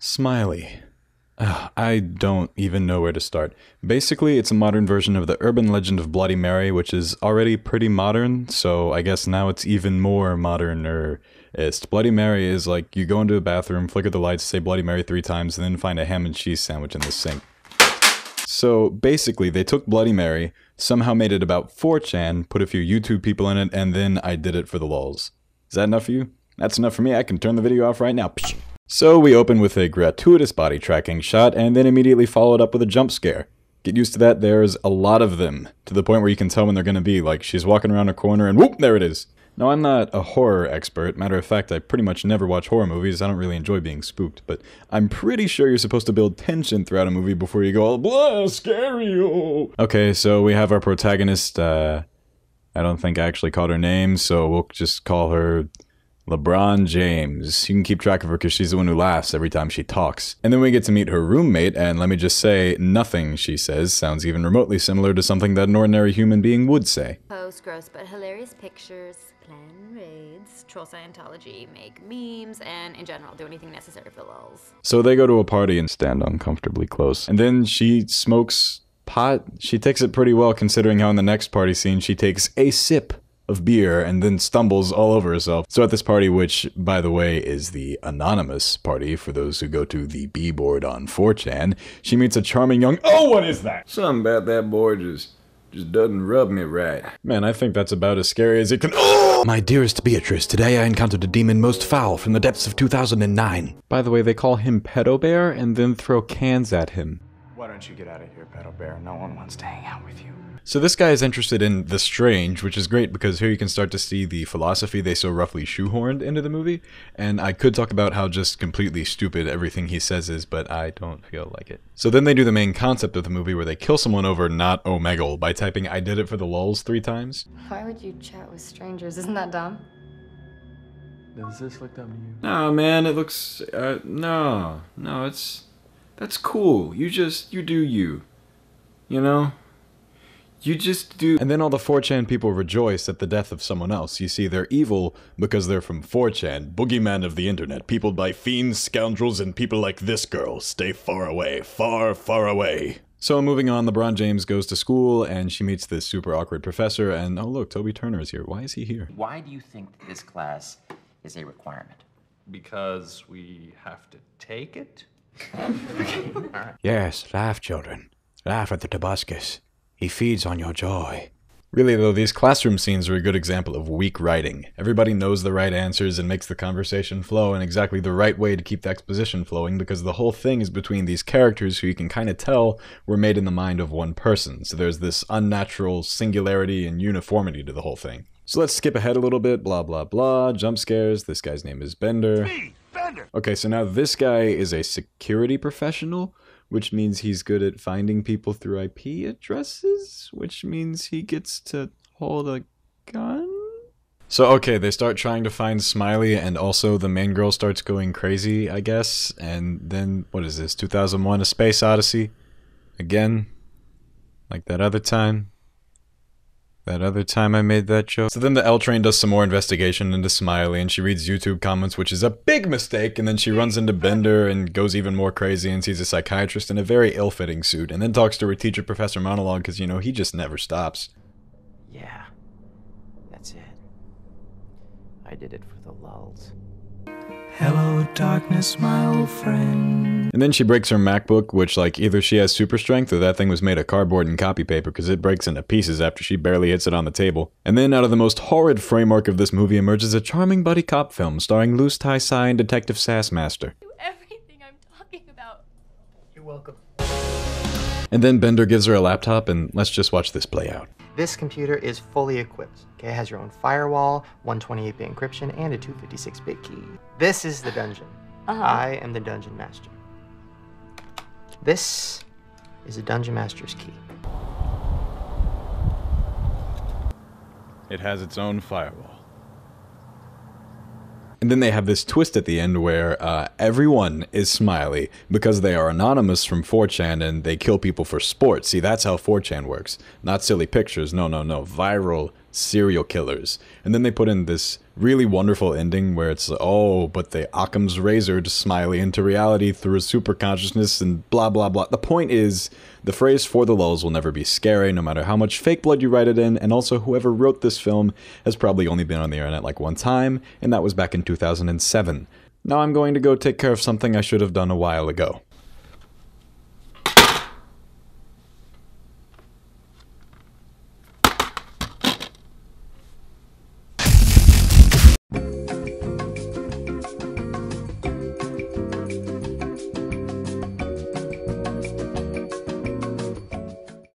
Smiley. I don't even know where to start. Basically, it's a modern version of the urban legend of Bloody Mary, which is already pretty modern, so I guess now it's even more modern-ist. Bloody Mary is like, you go into a bathroom, flicker the lights, say Bloody Mary 3 times, and then find a ham and cheese sandwich in the sink. So basically, they took Bloody Mary, somehow made it about 4chan, put a few YouTube people in it, and then I did it for the lulz. Is that enough for you? That's enough for me, I can turn the video off right now. So we open with a gratuitous body tracking shot, and then immediately follow it up with a jump scare. Get used to that, there's a lot of them, to the point where you can tell when they're gonna be, like she's walking around a corner and whoop, there it is. Now I'm not a horror expert, matter of fact I pretty much never watch horror movies, I don't really enjoy being spooked, but I'm pretty sure you're supposed to build tension throughout a movie before you go all blah, scary, oh. Okay, so we have our protagonist, I don't think I actually called her name, so we'll just call her LeBron James. You can keep track of her because she's the one who laughs every time she talks. And then we get to meet her roommate, and let me just say, nothing she says sounds even remotely similar to something that an ordinary human being would say. Post gross but hilarious pictures, plan raids, troll Scientology, make memes, and in general do anything necessary for the lulz. So they go to a party and stand uncomfortably close. And then she smokes pot. She takes it pretty well considering how in the next party scene she takes a sip of beer and then stumbles all over herself. So at this party, which, by the way, is the anonymous party for those who go to the B-board on 4chan, she meets a charming young— oh, what is that? Something about that boy just doesn't rub me right. Man, I think that's about as scary as it can— oh! My dearest Beatrice, today I encountered a demon most foul from the depths of 2009. By the way, they call him Pedo Bear and then throw cans at him. Why don't you get out of here, Pedo Bear? No one wants to hang out with you. So this guy is interested in the strange, which is great because here you can start to see the philosophy they so roughly shoehorned into the movie. And I could talk about how just completely stupid everything he says is, but I don't feel like it. So then they do the main concept of the movie where they kill someone over not Omegle by typing "I did it for the lulz" 3 times. Why would you chat with strangers? Isn't that dumb? Does this look dumb to you? No, man, it looks, no, that's cool. You do you. You know? You just do. And then all the 4chan people rejoice at the death of someone else. You see, they're evil because they're from 4chan, boogeyman of the internet, peopled by fiends, scoundrels, and people like this girl. Stay far away, far, far away. So moving on, LeBron James goes to school, and she meets this super awkward professor, and oh look, Toby Turner is here. Why is he here? Why do you think that this class is a requirement? Because we have to take it? Yes, laugh, children. Laugh at the Tobuscus. He feeds on your joy. Really though, these classroom scenes are a good example of weak writing. Everybody knows the right answers and makes the conversation flow in exactly the right way to keep the exposition flowing because the whole thing is between these characters who you can kind of tell were made in the mind of one person. So there's this unnatural singularity and uniformity to the whole thing. So let's skip ahead a little bit, blah blah blah, jump scares, this guy's name is Bender. Okay, so now this guy is a security professional, which means he's good at finding people through IP addresses, which means he gets to hold a gun? So okay, they start trying to find Smiley, and also the main girl starts going crazy, I guess, and then, what is this, 2001: A Space Odyssey? Again? Like that other time? That other time I made that joke. So then the L Train does some more investigation into Smiley, and she reads YouTube comments, which is a big mistake, and then she runs into Bender and goes even more crazy and sees a psychiatrist in a very ill-fitting suit, and then talks to her teacher, Professor Monologue, because, you know, he just never stops. Yeah, that's it. I did it for the lulz. Hello, darkness, my old friend. And then she breaks her MacBook, which, like, either she has super strength or that thing was made of cardboard and copy paper because it breaks into pieces after she barely hits it on the table. And then out of the most horrid framework of this movie emerges a charming buddy cop film starring Loose Tie Sai and Detective Sassmaster. Do everything I'm talking about. You're welcome. And then Bender gives her a laptop, and let's just watch this play out. This computer is fully equipped. Okay, it has your own firewall, 128-bit encryption, and a 256-bit key. This is the dungeon. I am the dungeon master. This is the dungeon master's key. It has its own firewall. And then they have this twist at the end where everyone is Smiley because they are anonymous from 4chan and they kill people for sport. See, that's how 4chan works. Not silly pictures, no, viral serial killers. And then they put in this really wonderful ending where it's, oh, but they Occam's razored Smiley into reality through a super consciousness and blah blah blah. The point is, the phrase "for the lulz" will never be scary, no matter how much fake blood you write it in, and also whoever wrote this film has probably only been on the internet like one time, and that was back in 2007. Now I'm going to go take care of something I should have done a while ago.